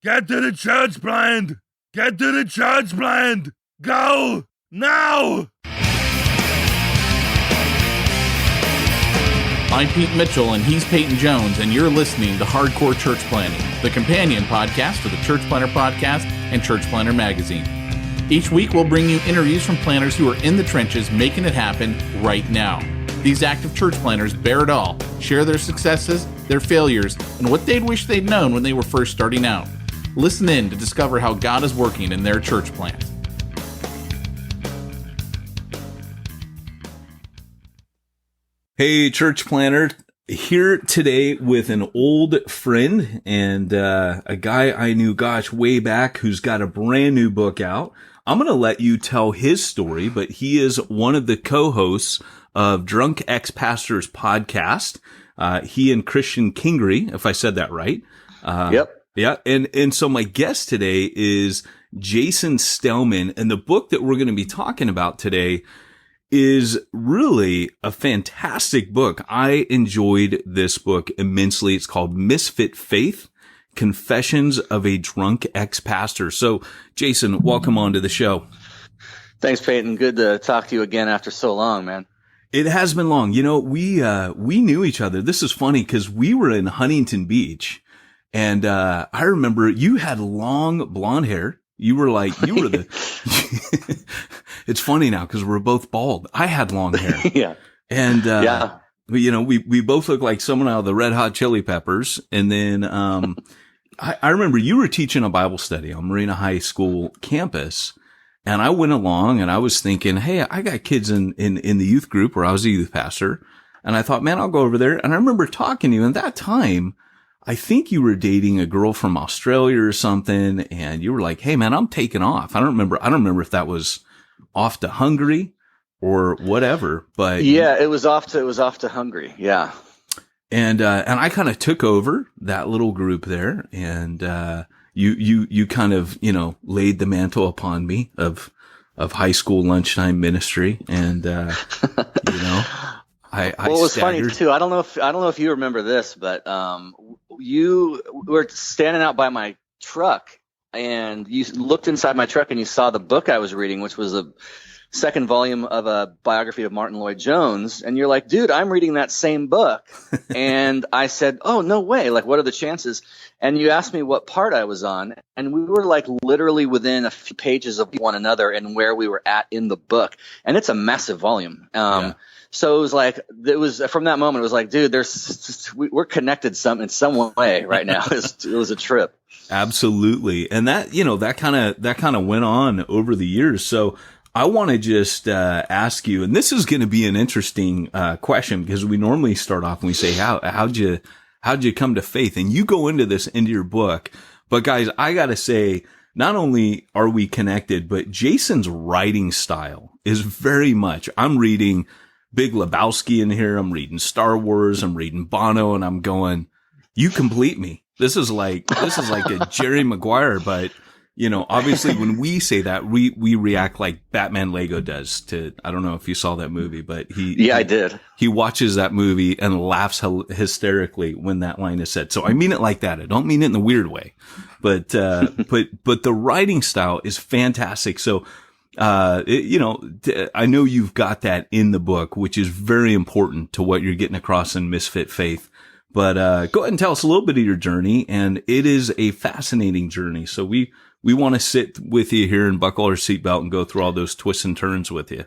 Get to the church blind! Get to the church blind! Go! Now! I'm Pete Mitchell, and he's Peyton Jones, and you're listening to Hardcore Church Planning, the companion podcast for the Church Planner Podcast and Church Planner Magazine. Each week, we'll bring you interviews from planners who are in the trenches making it happen right now. These active church planners bear it all, share their successes, their failures, and what they'd wish they'd known when they were first starting out. Listen in to discover how God is working in their church plans. Hey, church planner, here today with an old friend and a guy I knew, way back, who's got a brand new book out. I'm going to let you tell his story, but he is one of the co-hosts of Drunk Ex-Pastors podcast. He and Christian Kingery, if I said that right. Yep. Yeah. And so my guest today is Jason Stellman, and the book that we're going to be talking about today is really a fantastic book. I enjoyed this book immensely. It's called Misfit Faith, Confessions of a Drunk Ex-Pastor. So Jason, welcome on to the show. Thanks, Peyton. Good to talk to you again after so long, man. It has been long. You know, we knew each other. This is funny because we were in Huntington Beach. And, I remember you had long blonde hair. You were the, it's funny now because we're both bald. I had long hair. Yeah. And, you know, we both look like someone out of the Red Hot Chili Peppers. And then, I remember you were teaching a Bible study on Marina High School campus. And I went along and I was thinking, hey, I got kids in the youth group where I was a youth pastor. And I thought, man, I'll go over there. And I remember talking to you, and at that time, I think you were dating a girl from Australia or something, and you were like, hey man, I'm taking off. I don't remember if that was off to Hungary or whatever, but yeah, it was off to Hungary. Yeah. And I kind of took over that little group there, and, you kind of, you know, laid the mantle upon me of high school lunchtime ministry. And, you know, I well, it was funny too. I don't know if you remember this, but you were standing out by my truck, and you looked inside my truck and you saw the book I was reading, which was a second volume of a biography of Martin Lloyd-Jones, and you're like, dude, I'm reading that same book. And I said, oh, no way. Like, what are the chances? And you asked me what part I was on, and we were like literally within a few pages of one another and where we were at in the book. And it's a massive volume. Yeah. So it was like, from that moment, it was like, dude, we're connected in some way right now. It was a trip. Absolutely. And that, you know, that kind of went on over the years. So I want to just, ask you, and this is going to be an interesting, question, because we normally start off and we say, how'd you come to faith? And you go into your book, but guys, I got to say, not only are we connected, but Jason's writing style is very much, I'm reading Big Lebowski in here. I'm reading Star Wars. I'm reading Bono, and I'm going, you complete me. This is like a Jerry Maguire, but you know, obviously when we say that, we react like Batman Lego does to, I don't know if you saw that movie, but I did. He watches that movie and laughs hysterically when that line is said. So I mean it like that. I don't mean it in the weird way, but the writing style is fantastic. So, you know, I know you've got that in the book, which is very important to what you're getting across in Misfit Faith. But, go ahead and tell us a little bit of your journey. And it is a fascinating journey. So we want to sit with you here and buckle our seatbelt and go through all those twists and turns with you.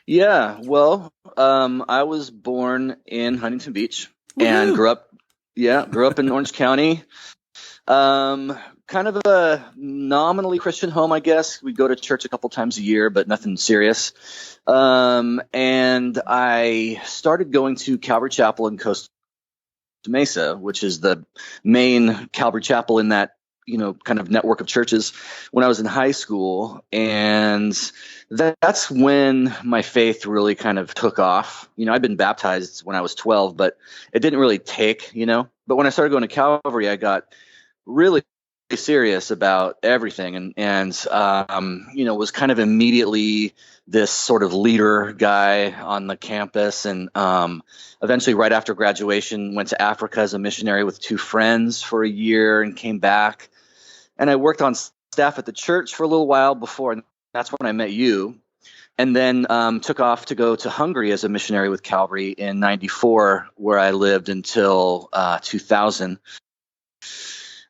Yeah. Well, I was born in Huntington Beach and grew up in Orange County. Kind of a nominally Christian home, I guess. We go to church a couple times a year, but nothing serious. And I started going to Calvary Chapel in Costa Mesa, which is the main Calvary Chapel in that, you know, kind of network of churches when I was in high school. And that's when my faith really kind of took off. You know, I'd been baptized when I was 12, but it didn't really take, you know. But when I started going to Calvary, I got really serious about everything, and you know, was kind of immediately this sort of leader guy on the campus, and eventually right after graduation went to Africa as a missionary with two friends for a year and came back. and I worked on staff at the church for a little while before, and that's when I met you. And then took off to go to Hungary as a missionary with Calvary in '94, where I lived until 2000.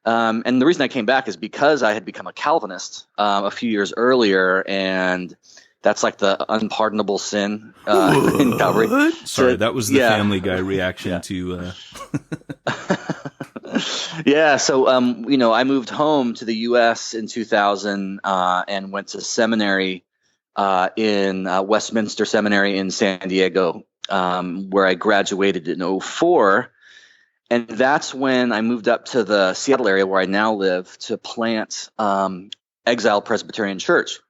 And the reason I came back is because I had become a Calvinist a few years earlier, and that's like the unpardonable sin in Calvary. Sorry, that was the Family Guy reaction to. Yeah, so I moved home to the U.S. in 2000 and went to seminary in Westminster Seminary in San Diego, where I graduated in '04. And that's when I moved up to the Seattle area where I now live to plant Exile Presbyterian Church.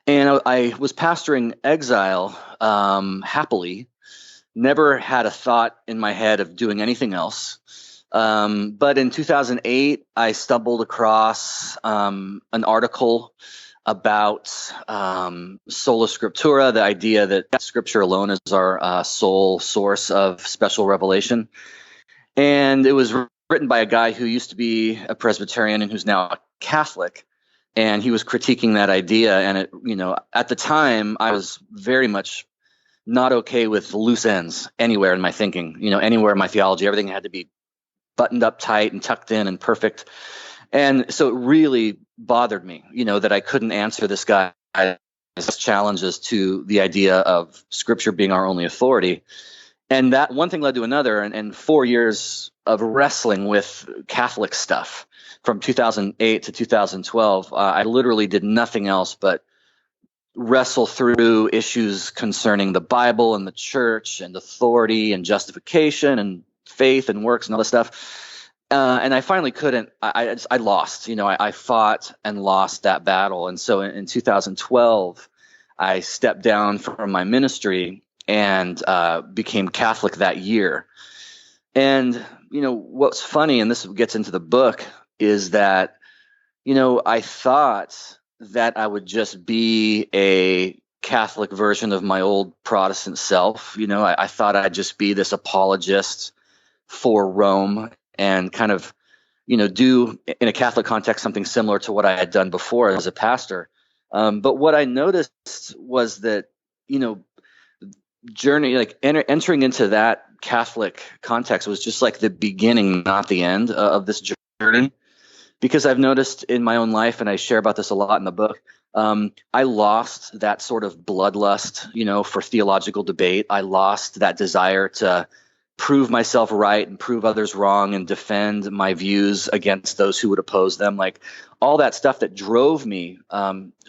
And I was pastoring Exile happily, never had a thought in my head of doing anything else. But in 2008, I stumbled across an article about sola scriptura, the idea that Scripture alone is our sole source of special revelation. And it was written by a guy who used to be a Presbyterian and who's now a Catholic. And he was critiquing that idea. And it, at the time, I was very much not okay with loose ends anywhere in my thinking, anywhere in my theology. Everything had to be buttoned up tight and tucked in and perfect. And so it really bothered me, that I couldn't answer this guy's challenges to the idea of Scripture being our only authority. And that one thing led to another, and 4 years of wrestling with Catholic stuff from 2008 to 2012. I literally did nothing else but wrestle through issues concerning the Bible and the church and authority and justification and faith and works and all this stuff. And I finally couldn't. I lost. I fought and lost that battle. And so in 2012, I stepped down from my ministry and became Catholic that year. And, what's funny, and this gets into the book, is that, I thought that I would just be a Catholic version of my old Protestant self. I thought I'd just be this apologist for Rome and kind of, do in a Catholic context something similar to what I had done before as a pastor. But what I noticed was that, journey, like entering into that Catholic context was just like the beginning, not the end of this journey. Because I've noticed in my own life, and I share about this a lot in the book, I lost that sort of bloodlust, for theological debate. I lost that desire to prove myself right and prove others wrong and defend my views against those who would oppose them. Like all that stuff that drove me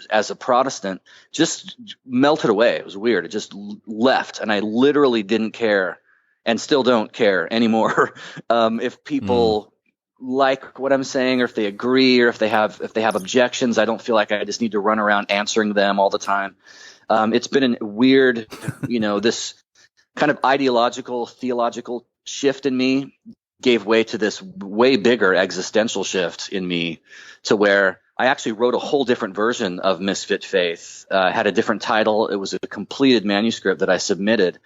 as a Protestant just melted away. It was weird. It just left. And I literally didn't care and still don't care anymore if people like what I'm saying, or if they agree, or if they have objections. I don't feel like I just need to run around answering them all the time. It's been a weird, this kind of ideological, theological shift in me gave way to this way bigger existential shift in me, to where I actually wrote a whole different version of Misfit Faith, had a different title. It was a completed manuscript that I submitted.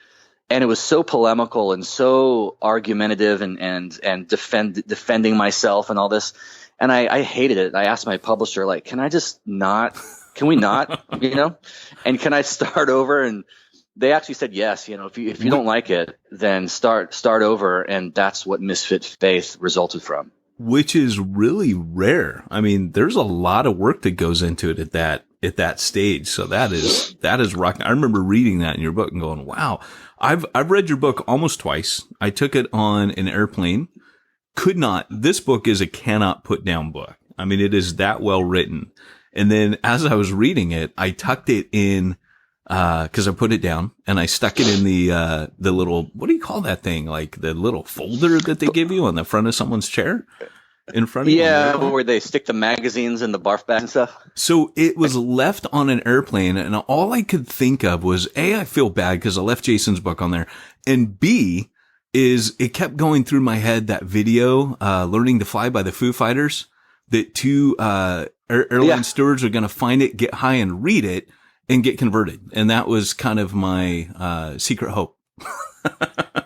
And it was so polemical and so argumentative and defending myself and all this. And I hated it. I asked my publisher, like, can we not, and can I start over? And they actually said, yes, if you don't like it, then start over. And that's what Misfit Faith resulted from. Which is really rare. I mean, there's a lot of work that goes into it at that stage. So that is rocking. I remember reading that in your book and going, wow. I've read your book almost twice. I took it on an airplane. This book is a cannot put down book. I mean, it is that well written. And then as I was reading it, I tucked it in, cause I put it down and I stuck it in the little, what do you call that thing? Like the little folder that they give you on the front of someone's chair in front of you. Yeah. Where they stick the magazines in the barf bag and stuff. So it was left on an airplane, and all I could think of was A, I feel bad because I left Jason's book on there. And B is it kept going through my head, that video, Learning to Fly by the Foo Fighters, that two, airline stewards are going to find it, get high and read it and get converted. And that was kind of my, secret hope.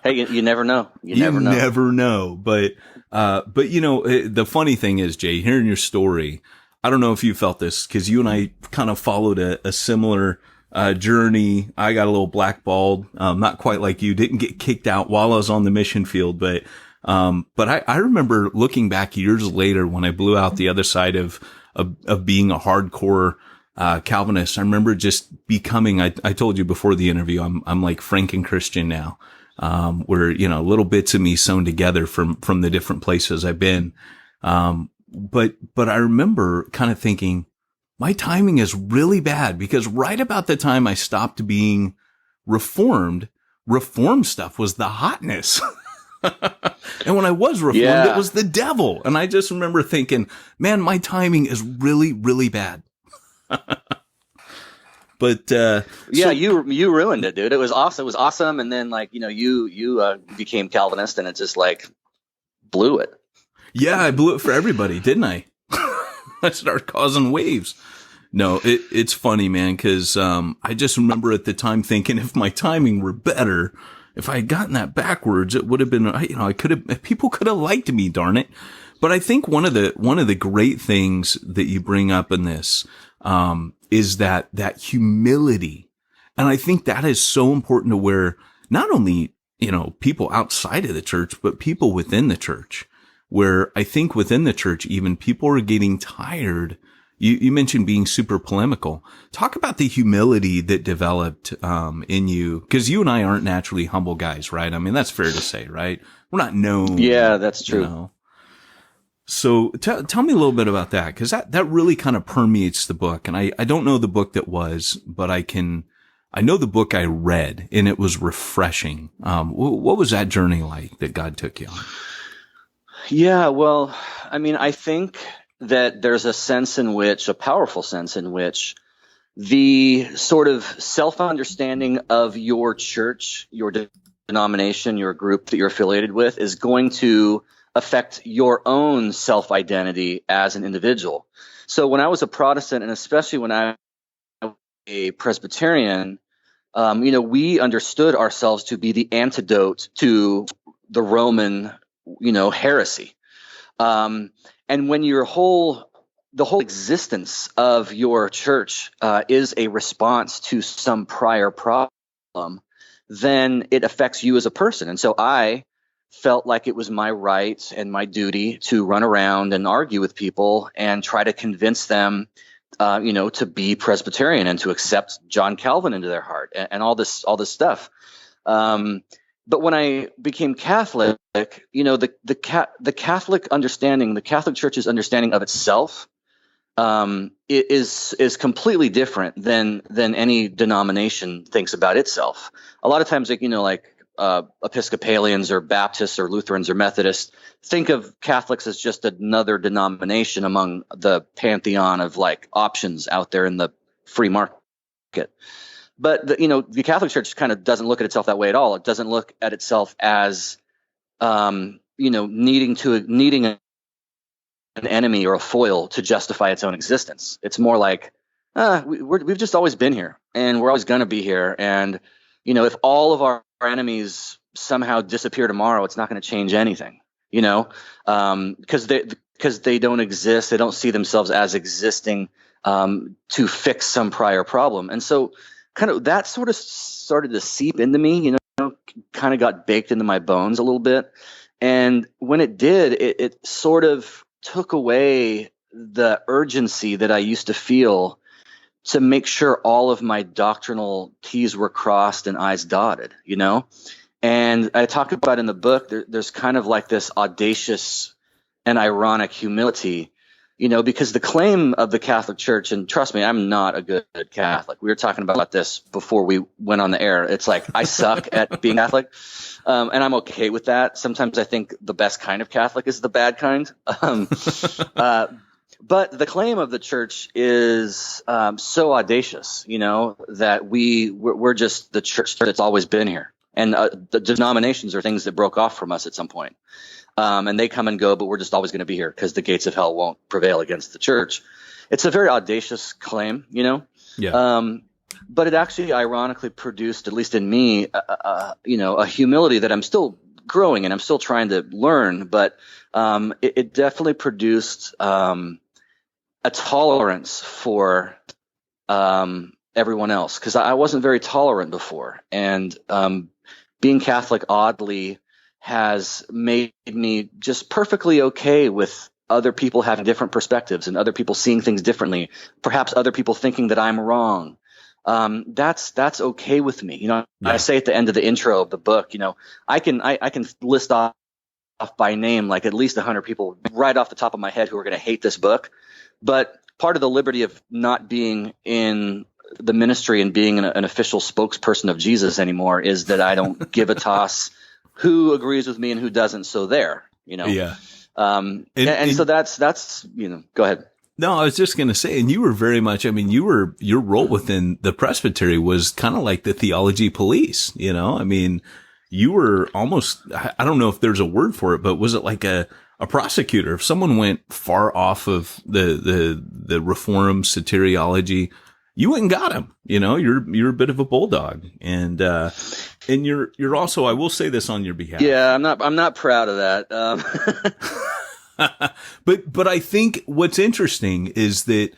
Hey, you never know. You never know. But, But the funny thing is, Jay, hearing your story, I don't know if you felt this because you and I kind of followed a similar journey. I got a little blackballed, not quite like you. Didn't get kicked out while I was on the mission field, but I remember looking back years later when I blew out the other side of being a hardcore Calvinist. I remember just becoming. I told you before the interview, I'm like Franken Christian now, where little bits of me sewn together from the different places I've been. But I remember kind of thinking, my timing is really bad because right about the time I stopped being reformed stuff was the hotness. And when I was reformed, it was the devil. And I just remember thinking, man, my timing is really, really bad. But, you ruined it, dude. It was awesome. It was awesome. And then you became Calvinist and it just blew it. Yeah, I blew it for everybody, didn't I? I started causing waves. No, it's funny, man, because I just remember at the time thinking if my timing were better, if I had gotten that backwards, it would have been, people could have liked me, darn it. But I think one of the great things that you bring up in this is that humility, and I think that is so important to where not only people outside of the church, but people within the church. Where I think within the church, even people are getting tired. You mentioned being super polemical. Talk about the humility that developed in you, because you and I aren't naturally humble guys, right? I mean, that's fair to say, right? We're not known. Yeah, that's true. So tell me a little bit about that, because that really kind of permeates the book. And I don't know the book that was, but I know the book I read, and it was refreshing. What was that journey like that God took you on? Yeah, well, I mean, I think that there's a powerful sense in which the sort of self-understanding of your church, your denomination, your group that you're affiliated with is going to affect your own self-identity as an individual. So when I was a Protestant, and especially when I was a Presbyterian, we understood ourselves to be the antidote to the Roman heresy. And when the whole existence of your church is a response to some prior problem, then it affects you as a person. And so I felt like it was my right and my duty to run around and argue with people and try to convince them, to be Presbyterian and to accept John Calvin into their heart and all this stuff. But when I became Catholic, the Catholic understanding, the Catholic Church's understanding of itself, is completely different than any denomination thinks about itself. A lot of times, Episcopalians or Baptists or Lutherans or Methodists think of Catholics as just another denomination among the pantheon of options out there in the free market. But the Catholic Church kind of doesn't look at itself that way at all. It doesn't look at itself as needing an enemy or a foil to justify its own existence. It's more like we've just always been here, and we're always going to be here. And if all of our enemies somehow disappear tomorrow, it's not going to change anything. Because they don't exist. They don't see themselves as existing to fix some prior problem. And so kind of that sort of started to seep into me, kind of got baked into my bones a little bit. And when it did, it sort of took away the urgency that I used to feel to make sure all of my doctrinal T's were crossed and I's dotted, And I talk about in the book, there's kind of like this audacious and ironic humility, because the claim of the Catholic Church, and trust me, I'm not a good Catholic. We were talking about this before we went on the air. It's like I suck at being Catholic, and I'm okay with that. Sometimes I think the best kind of Catholic is the bad kind. But the claim of the church is so audacious, that we're just the church that's always been here. And the denominations are things that broke off from us at some point. And they come and go, but we're just always going to be here because the gates of hell won't prevail against the church. It's a very audacious claim, Yeah. But it actually ironically produced, at least in me, a humility that I'm still growing and I'm still trying to learn, but it definitely produced a tolerance for everyone else, because I wasn't very tolerant before. And being Catholic, oddly, has made me just perfectly okay with other people having different perspectives and other people seeing things differently, perhaps other people thinking that I'm wrong. That's okay with me. Yeah. I say at the end of the intro of the book, I can list off by name like at least 100 people right off the top of my head who are going to hate this book. But part of the liberty of not being in the ministry and being an official spokesperson of Jesus anymore is that I don't give a toss who agrees with me and who doesn't. So there, Yeah. And so that's, go ahead. No, I was just going to say, and you were very much, your role within the presbytery was kind of like the theology police, you were almost, I don't know if there's a word for it, but was it like a prosecutor? If someone went far off of the reform soteriology, you went and got him, you're a bit of a bulldog, and you're also, I will say this on your behalf. Yeah, I'm not proud of that. But I think what's interesting is that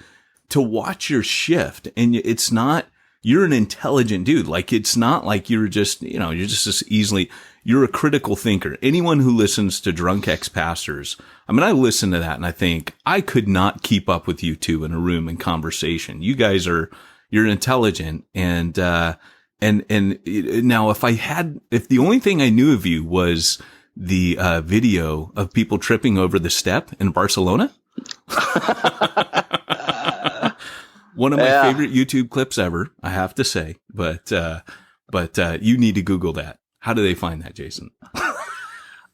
to watch your shift, and it's not, you're an intelligent dude. Like, it's not like you're just, you're just as easily, you're a critical thinker. Anyone who listens to drunk ex-pastors, I listen to that and I think I could not keep up with you two in a room in conversation. You guys you're intelligent. And now if the only thing I knew of you was the video of people tripping over the step in Barcelona. One of my favorite YouTube clips ever, I have to say, but you need to Google that. How do they find that, Jason?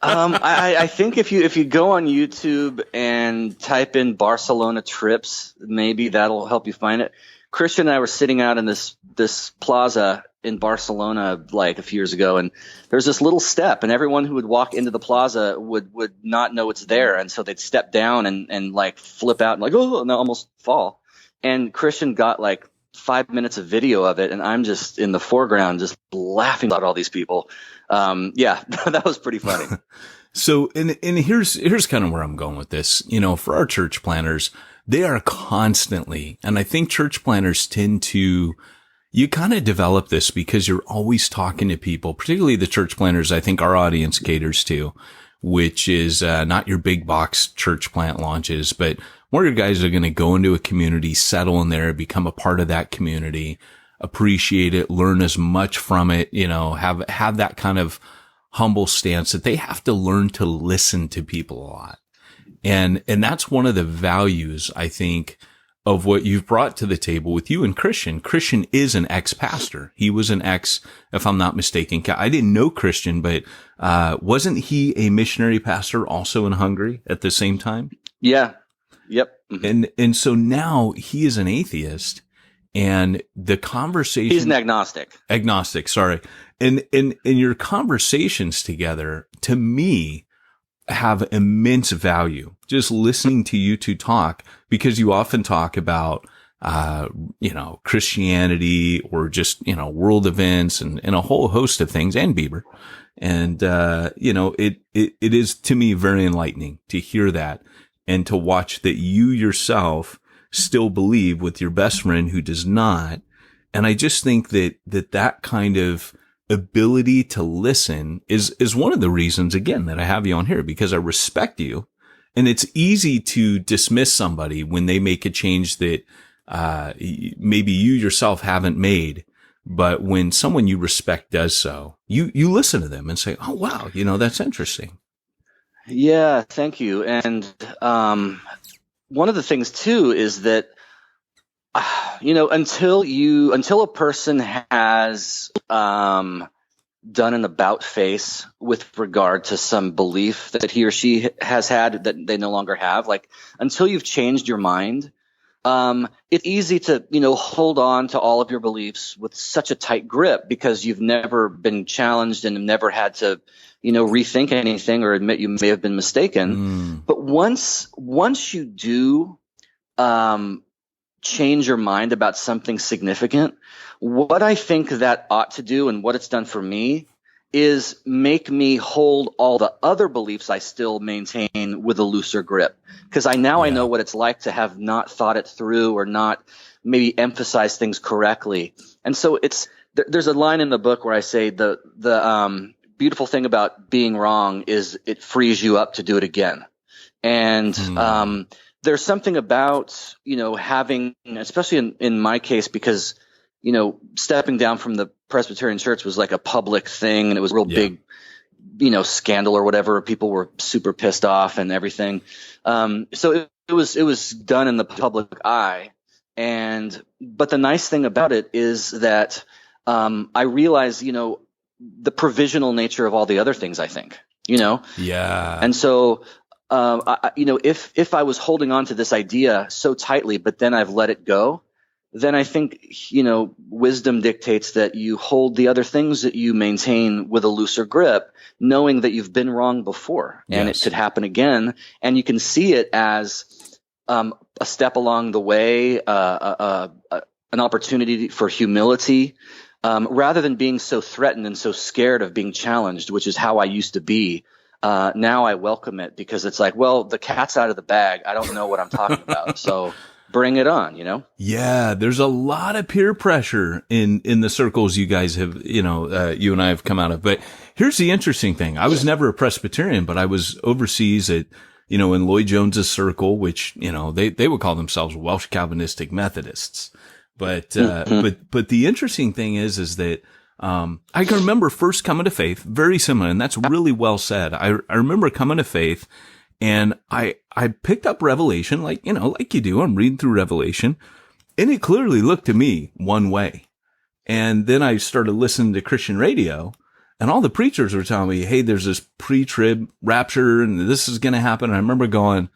I think if you go on YouTube and type in Barcelona trips, maybe that'll help you find it. Christian and I were sitting out in this plaza in Barcelona like a few years ago, and there's this little step, and everyone who would walk into the plaza would not know it's there, and so they'd step down and like flip out and like, oh, and they'll almost fall. And Christian got like 5 minutes of video of it, and I'm just in the foreground just laughing about all these people. That was pretty funny. So, and here's kind of where I'm going with this. For our church planners, they are constantly, and I think church planners tend to, you kind of develop this because you're always talking to people, particularly the church planners I think our audience caters to, which is not your big box church plant launches, but more your guys are going to go into a community, settle in there, become a part of that community, appreciate it, learn as much from it, have that kind of humble stance that they have to learn to listen to people a lot. And that's one of the values, I think, of what you've brought to the table with you and Christian. Christian is an ex-pastor. He was an if I'm not mistaken, I didn't know Christian, but wasn't he a missionary pastor also in Hungary at the same time? Yeah. Yep. Mm-hmm. And so now he is an atheist, and the conversation, he's an agnostic, sorry. And your conversations together, to me, have immense value. Just listening to you two talk, because you often talk about, Christianity or just, world events and a whole host of things, and Bieber. And, it is to me very enlightening to hear that and to watch that you yourself still believe with your best friend who does not. And I just think that kind of ability to listen is one of the reasons, again, that I have you on here, because I respect you. And it's easy to dismiss somebody when they make a change that maybe you yourself haven't made. But when someone you respect does so, you listen to them and say, oh, wow, that's interesting. Yeah, thank you. And one of the things, too, is that, until a person has done an about face with regard to some belief that he or she has had that they no longer have, like until you've changed your mind, it's easy to, hold on to all of your beliefs with such a tight grip because you've never been challenged and have never had to, rethink anything or admit you may have been mistaken. But once you do, change your mind about something significant, what I think that ought to do and what it's done for me is make me hold all the other beliefs I still maintain with a looser grip. Because I know what it's like to have not thought it through or not maybe emphasize things correctly. And so there's a line in the book where I say the beautiful thing about being wrong is it frees you up to do it again. And there's something about, having, especially in my case, because, stepping down from the Presbyterian Church was like a public thing, and it was a real big, scandal or whatever. People were super pissed off and everything. So it was done in the public eye. But the nice thing about it is that I realize, the provisional nature of all the other things, I think, Yeah. And so, if I was holding on to this idea so tightly, but then I've let it go, then I think, wisdom dictates that you hold the other things that you maintain with a looser grip, knowing that you've been wrong before and it could happen again. And you can see it as a step along the way, an opportunity for humility, rather than being so threatened and so scared of being challenged, which is how I used to be. Now I welcome it because it's like, well, the cat's out of the bag. I don't know what I'm talking about. So bring it on, Yeah, there's a lot of peer pressure in the circles you guys have, you and I have come out of. But here's the interesting thing. I was never a Presbyterian, but I was overseas at, in Lloyd Jones's circle, which, they would call themselves Welsh Calvinistic Methodists. But the interesting thing is that, I can remember first coming to faith, very similar, and that's really well said. I remember coming to faith, and I picked up Revelation, like you do. I'm reading through Revelation, and it clearly looked to me one way. And then I started listening to Christian radio, and all the preachers were telling me, hey, there's this pre-trib rapture, and this is going to happen. And I remember going,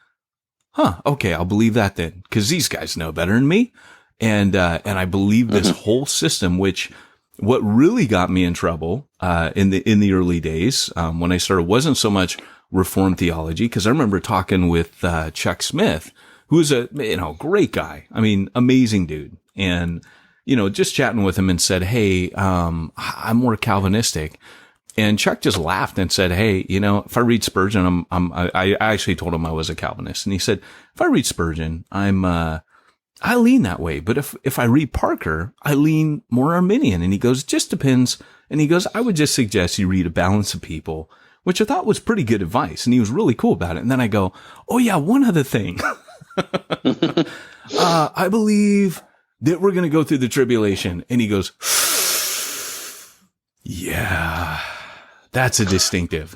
okay, I'll believe that then, because these guys know better than me. And I believe this whole system, which what really got me in trouble, in the early days, when I started wasn't so much Reformed theology, because I remember talking with, Chuck Smith, who was a, great guy. I mean, amazing dude. And, just chatting with him and said, hey, I'm more Calvinistic. And Chuck just laughed and said, hey, if I read Spurgeon, I actually told him I was a Calvinist. And he said, if I read Spurgeon, I lean that way. But if I read Parker, I lean more Arminian. And he goes, just depends. And he goes, I would just suggest you read A Balance of People, which I thought was pretty good advice. And he was really cool about it. And then I go, oh yeah, one other thing. I believe that we're going to go through the tribulation. And he goes, yeah, that's a distinctive.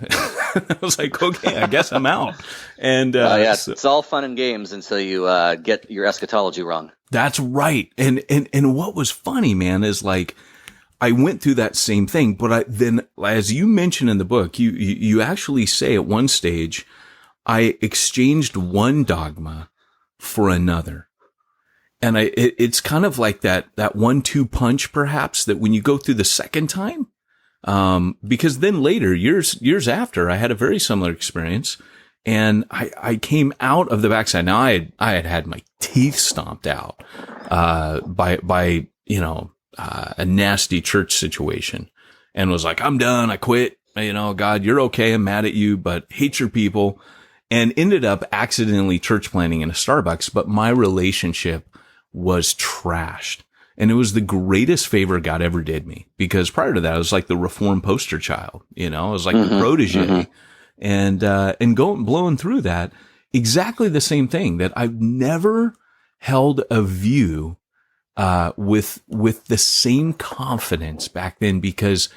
I was like, okay, I guess I'm out. And it's all fun and games until you get your eschatology wrong. That's right. And what was funny, man, is like I went through that same thing, but then as you mentioned in the book, you actually say at one stage, I exchanged one dogma for another. And it's kind of like that 1-2 punch, perhaps, that when you go through the second time, because then later, years after, I had a very similar experience, and I came out of the backside. Now I had my teeth stomped out, by a nasty church situation, and was like, I'm done. I quit. God, you're okay. I'm mad at you, but hate your people, and ended up accidentally church planting in a Starbucks. But my relationship was trashed. And it was the greatest favor God ever did me, because prior to that, I was like the Reformed poster child, I was like the protege, and blowing through that, exactly the same thing, that I've never held a view, with the same confidence back then, because,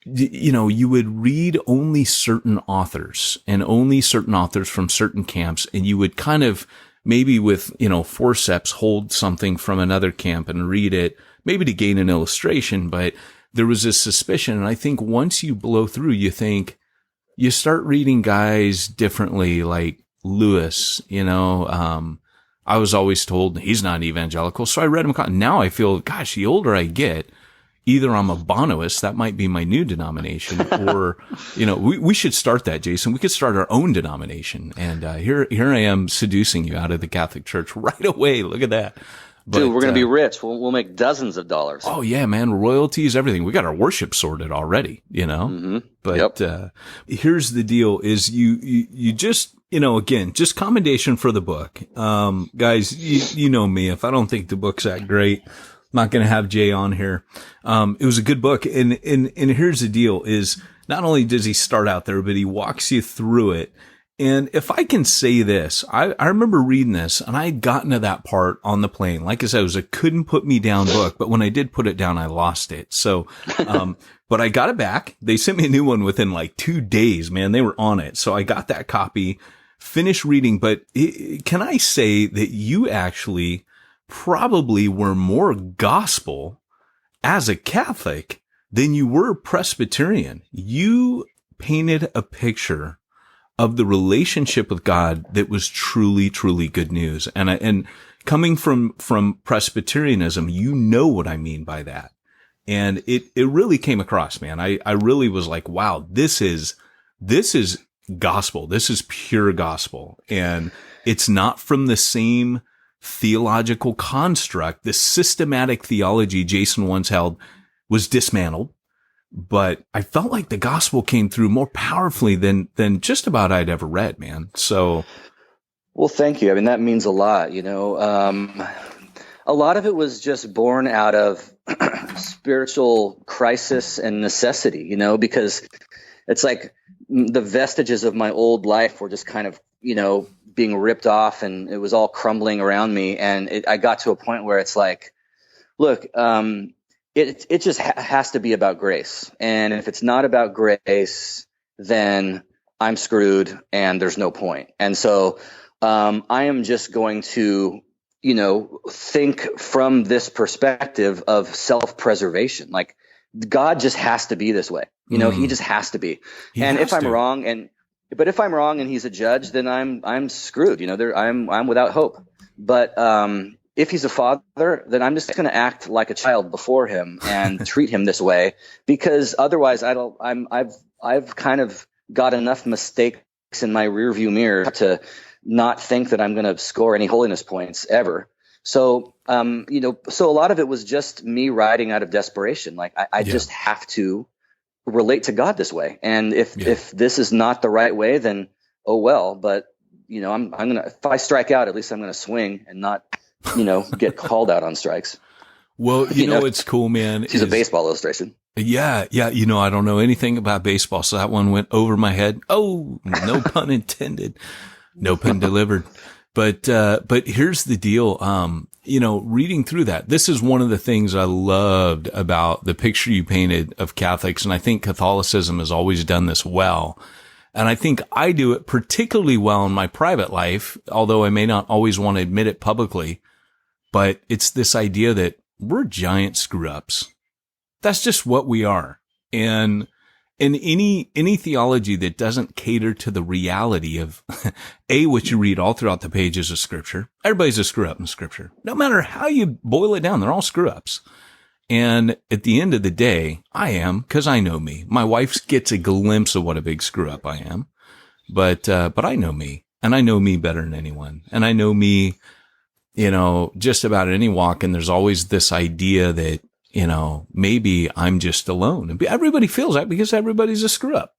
you would read only certain authors from certain camps, and you would kind of, maybe with, forceps, hold something from another camp and read it, maybe to gain an illustration. But there was this suspicion. And I think once you blow through, you start reading guys differently, like Lewis, I was always told he's not evangelical. So I read him. Now I feel, gosh, the older I get, either I'm a Bonoist, that might be my new denomination, or, we should start that, Jason. We could start our own denomination. And, here I am seducing you out of the Catholic Church right away. Look at that. But, dude, we're going to be rich. We'll make dozens of dollars. Oh yeah, man. Royalties, everything. We got our worship sorted already, you know? Mm-hmm. But, here's the deal is you just, you know, again, just commendation for the book. Guys, you know me. If I don't think the book's that great, I'm not going to have Jay on here. It was a good book. And here's the deal is not only does he start out there, but he walks you through it. And if I can say this, I remember reading this and I had gotten to that part on the plane. Like I said, it was a couldn't put me down book, but when I did put it down, I lost it. So, but I got it back. They sent me a new one within like 2 days, man. They were on it. So I got that copy, finished reading. But can I say that you actually probably were more gospel as a Catholic than you were Presbyterian? You painted a picture of the relationship with God that was truly, truly good news. And coming from Presbyterianism, you know what I mean by that. And it really came across, man. I really was like, wow, this is gospel. This is pure gospel. And it's not from the same theological construct. The systematic theology Jason once held was dismantled. But I felt like the gospel came through more powerfully than just about I'd ever read, man. So, well, thank you. I mean, that means a lot. You know, a lot of it was just born out of spiritual crisis and necessity. You know, because it's like the vestiges of my old life were just kind of, you know, being ripped off, and it was all crumbling around me. And I got to a point where it's like, look. It just has to be about grace. And if it's not about grace, then I'm screwed and there's no point. And so I am just going to, you know, think from this perspective of self-preservation. Like God just has to be this way. You know, he just has to be. And if I'm wrong, but if I'm wrong and he's a judge, then I'm screwed. You know, I'm without hope. But if he's a father, then I'm just going to act like a child before him and treat him this way, because otherwise I've kind of got enough mistakes in my rearview mirror to not think that I'm going to score any holiness points ever. So, you know, so a lot of it was just me writing out of desperation. Like I just have to relate to God this way. And if this is not the right way, then oh well, but you know, I'm going to, if I strike out, at least I'm going to swing and not, you know, get called out on strikes. Well, you know, it's cool, man. She's a baseball illustration. Yeah. You know, I don't know anything about baseball, so that one went over my head. Oh, no pun intended. No pun delivered. But here's the deal. You know, reading through that, this is one of the things I loved about the picture you painted of Catholics. And I think Catholicism has always done this well. And I think I do it particularly well in my private life, although I may not always want to admit it publicly. But it's this idea that we're giant screw ups. That's just what we are. And in any theology that doesn't cater to the reality of what you read all throughout the pages of Scripture, everybody's a screw up in Scripture. No matter how you boil it down, they're all screw ups. And at the end of the day, I am, because I know me. My wife gets a glimpse of what a big screw up I am. But I know me, and I know me better than anyone. And I know me, you know, just about any walk. And there's always this idea that, you know, maybe I'm just alone. And everybody feels that because everybody's a screw up.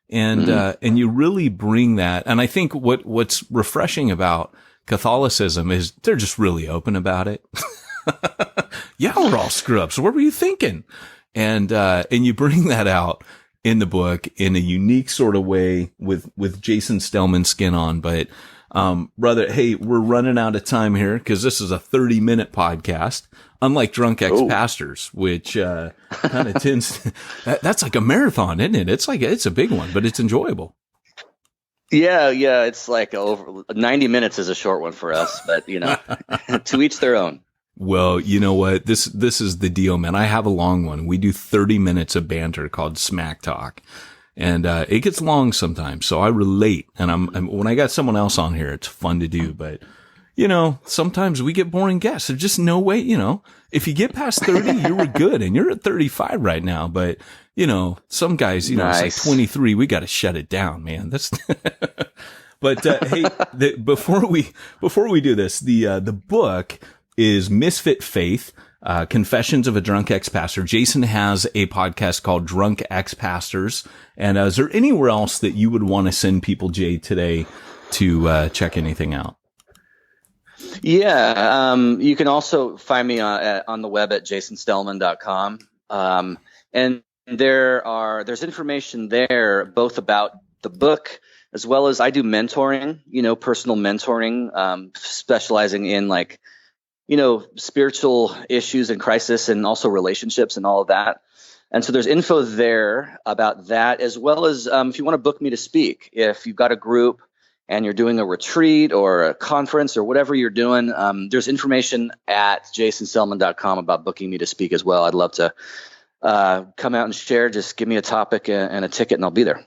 And, and you really bring that. And I think what's refreshing about Catholicism is they're just really open about it. Yeah, we're all screw ups. What were you thinking? And you bring that out in the book in a unique sort of way with Jason Stellman's skin on. But, brother, hey, we're running out of time here because this is a 30-minute podcast, unlike Drunk Ex-Pastors, which, kind of tends that's like a marathon, isn't it? It's a big one, but it's enjoyable. Yeah. It's like over 90 minutes is a short one for us, but you know, to each their own. Well, you know what? This is the deal, man. I have a long one. We do 30 minutes of banter called Smack Talk. And, it gets long sometimes. So I relate. And when I got someone else on here, it's fun to do. But, you know, sometimes we get boring guests. There's just no way, you know, if you get past 30, you were good. And you're at 35 right now. But, you know, some guys, you know, Nice. it's like 23. We got to shut it down, man. That's, but, hey, before we do this, the book, is Misfit Faith, Confessions of a Drunk Ex-Pastor. Jason has a podcast called Drunk Ex-Pastors. And is there anywhere else that you would want to send people, Jay, today to check anything out? Yeah, you can also find me on the web at jasonstelman.com. And there's information there both about the book as well as I do mentoring, personal mentoring, specializing in spiritual issues and crisis and also relationships and all of that. And so there's info there about that, as well as if you want to book me to speak, if you've got a group and you're doing a retreat or a conference or whatever you're doing, there's information at jasonstelman.com about booking me to speak as well. I'd love to come out and share. Just give me a topic and a ticket and I'll be there.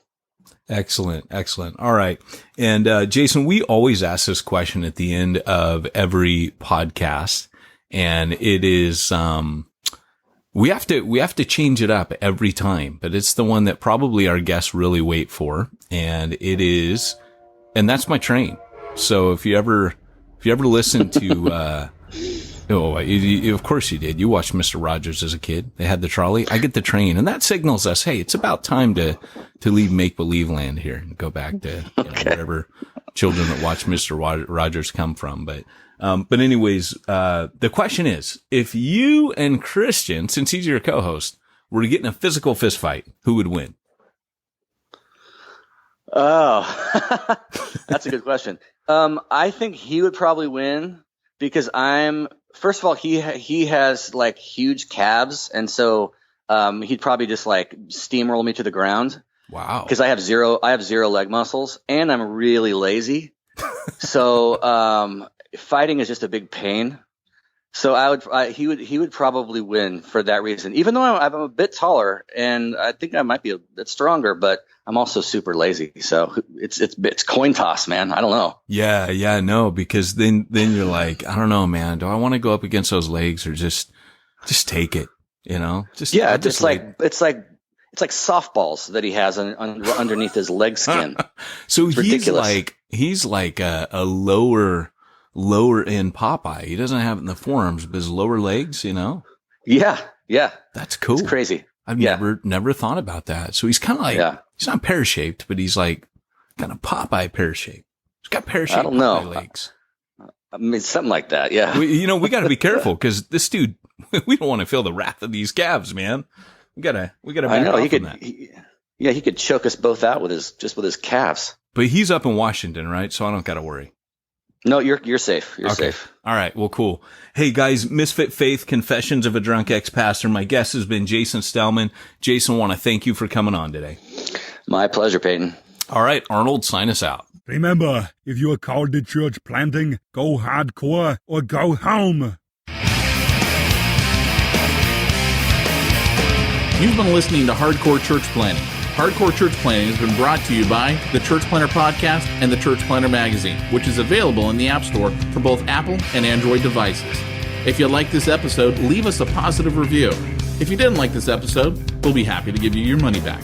Excellent. Excellent. All right. And, Jason, we always ask this question at the end of every podcast, and it is, we have to change it up every time, but it's the one that probably our guests really wait for. And it is, and that's my train. So if you ever listen to, of course you did. You watched Mr. Rogers as a kid. They had the trolley. I get the train, and that signals us, hey, it's about time to leave make-believe land here and go back to wherever children that watch Mr. Rogers come from. But anyways, the question is, if you and Christian, since he's your co-host, were to get in a physical fist fight, who would win? Oh, that's a good question. I think he would probably win because first of all, he has like huge calves, and so he'd probably just like steamroll me to the ground. Wow. Because I have zero leg muscles, and I'm really lazy. So fighting is just a big pain. So he would probably win for that reason. Even though I'm a bit taller, and I think I might be a bit stronger, but I'm also super lazy. So it's coin toss, man. I don't know. Yeah, no, because then you're like, I don't know, man. Do I want to go up against those legs or just take it? It's like softballs that he has underneath his leg skin. So it's ridiculous. he's like a lower end Popeye. He doesn't have it in the forearms, but his lower legs, Yeah. That's cool. It's crazy. I've never thought about that. So he's kind of like, he's not pear-shaped, but he's like kind of Popeye pear-shaped. He's got pear-shaped Popeye legs. I mean, something like that. Yeah. We got to be careful because this dude, we don't want to feel the wrath of these calves, man. We gotta back off from that. He could choke us both out with his calves. But he's up in Washington, right? So I don't got to worry. No, you're safe. You're safe. All right. Well, cool. Hey guys, Misfit Faith, Confessions of a Drunk Ex-Pastor. My guest has been Jason Stelman. Jason, want to thank you for coming on today. My pleasure, Peyton. All right, Arnold, sign us out. Remember, if you are called to church planting, go hardcore or go home. You've been listening to Hardcore Church Planning. Hardcore Church Planning has been brought to you by the Church Planter Podcast and the Church Planter Magazine, which is available in the App Store for both Apple and Android devices. If you like this episode, leave us a positive review. If you didn't like this episode, we'll be happy to give you your money back.